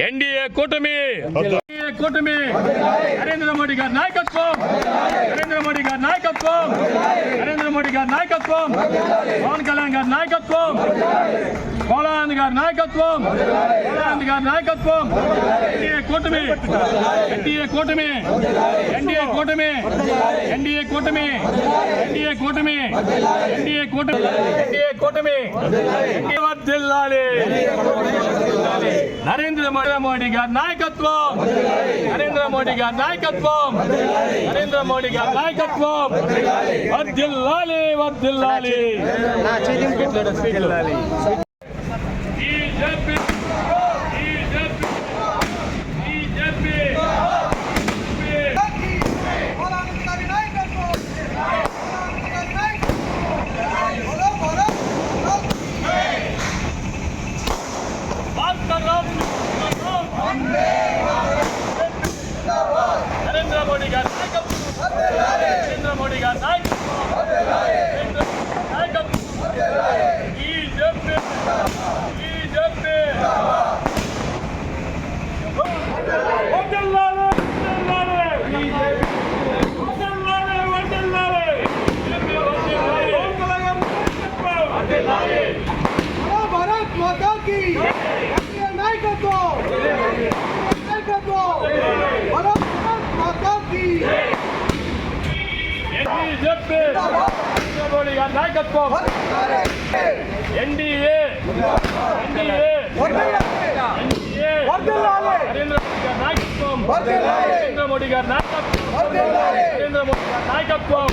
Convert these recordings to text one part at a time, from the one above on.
NDA కూటమి నరేంద్ర మోడీ గారి నాయకత్వం పవన్ కళ్యాణ్ గారి నాయకత్వం పోలాండ్ గారి నాయకత్వం ఎన్డీఏ కూటమి వర్ధిల్లాలి నరేంద్ర మోడీ గారి నాయకత్వం వర్ధిల్లాలి నరేంద్ర మోడీ గారి నాయకత్వం ఎన్డీఏ నరేంద్ర మోడీ గారి నాయకత్వం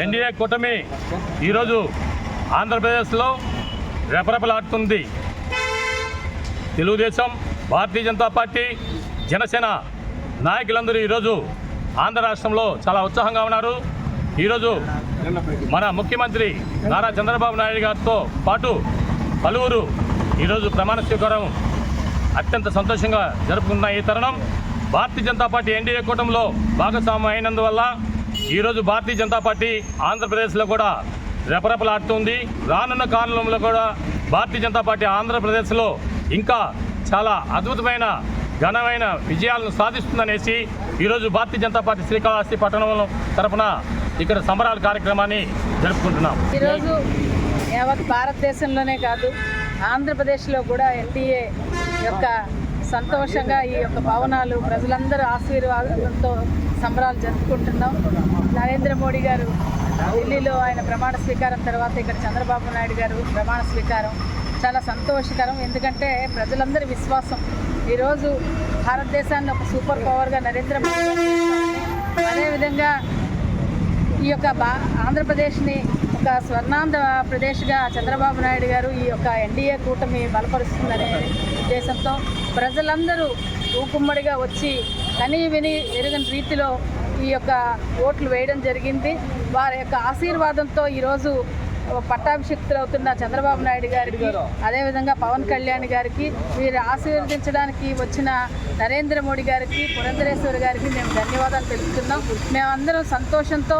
ఎన్డీఏ కూటమి ఈరోజు ఆంధ్రప్రదేశ్లో రెపరెపలాడుతుంది. తెలుగుదేశం, భారతీయ జనతా పార్టీ, జనసేన నాయకులందరూ ఈరోజు ఆంధ్ర రాష్ట్రంలో చాలా ఉత్సాహంగా ఉన్నారు. ఈరోజు మన ముఖ్యమంత్రి నారా చంద్రబాబు నాయుడు గారితో పాటు పలువురు ఈరోజు ప్రమాణ స్వీకారం అత్యంత సంతోషంగా జరుపుకున్న ఈ తరుణం భారతీయ జనతా పార్టీ ఎన్డీఏ కూటమిలో భాగస్వామ్యం అయినందువల్ల ఈరోజు భారతీయ జనతా పార్టీ ఆంధ్రప్రదేశ్లో కూడా రెపరెపలాడుతుంది. రానున్న కాలంలో కూడా భారతీయ జనతా పార్టీ ఆంధ్రప్రదేశ్లో ఇంకా చాలా అద్భుతమైన ఘనమైన విజయాలను సాధిస్తుందనేసి ఈరోజు భారతీయ జనతా పార్టీ శ్రీకాళహస్తి పట్టణంలో తరఫున ఇక్కడ సంబరాల కార్యక్రమాన్ని జరుపుకుంటున్నాం. ఈరోజు యావత్ భారతదేశంలోనే కాదు, ఆంధ్రప్రదేశ్లో కూడా ఎన్డీఏ యొక్క సంతోషంగా ఈ యొక్క భవనాలు ప్రజలందరూ ఆశీర్వాదంతో సంబరాలు జరుపుకుంటున్నాం. నరేంద్ర మోడీ గారు ఢిల్లీలో ఆయన ప్రమాణ స్వీకారం తర్వాత ఇక్కడ చంద్రబాబు నాయుడు గారు ప్రమాణ స్వీకారం చాలా సంతోషకరం. ఎందుకంటే ప్రజలందరి విశ్వాసం ఈరోజు భారతదేశాన్ని ఒక సూపర్ పవర్గా నరేంద్ర మోడీ గారు, అదేవిధంగా ఈ యొక్క ఆంధ్రప్రదేశ్ని ఒక స్వర్ణాంధ్రప్రదేశ్గా చంద్రబాబు నాయుడు గారు ఈ యొక్క ఎన్డీఏ కూటమి బలపరుస్తుందనే ఉద్దేశంతో ప్రజలందరూ ఊకుమ్మడిగా వచ్చి కనీ విని ఎరుగని రీతిలో ఈ యొక్క ఓట్లు వేయడం జరిగింది. వారి యొక్క ఆశీర్వాదంతో ఈరోజు పట్టాభిషిక్తులు అవుతున్న చంద్రబాబు నాయుడు గారికి, అదేవిధంగా పవన్ కళ్యాణ్ గారికి, వీరు ఆశీర్వదించడానికి వచ్చిన నరేంద్ర మోడీ గారికి, పురంధరేశ్వరి గారికి మేము ధన్యవాదాలు తెలుపుతున్నాం. మేమందరం సంతోషంతో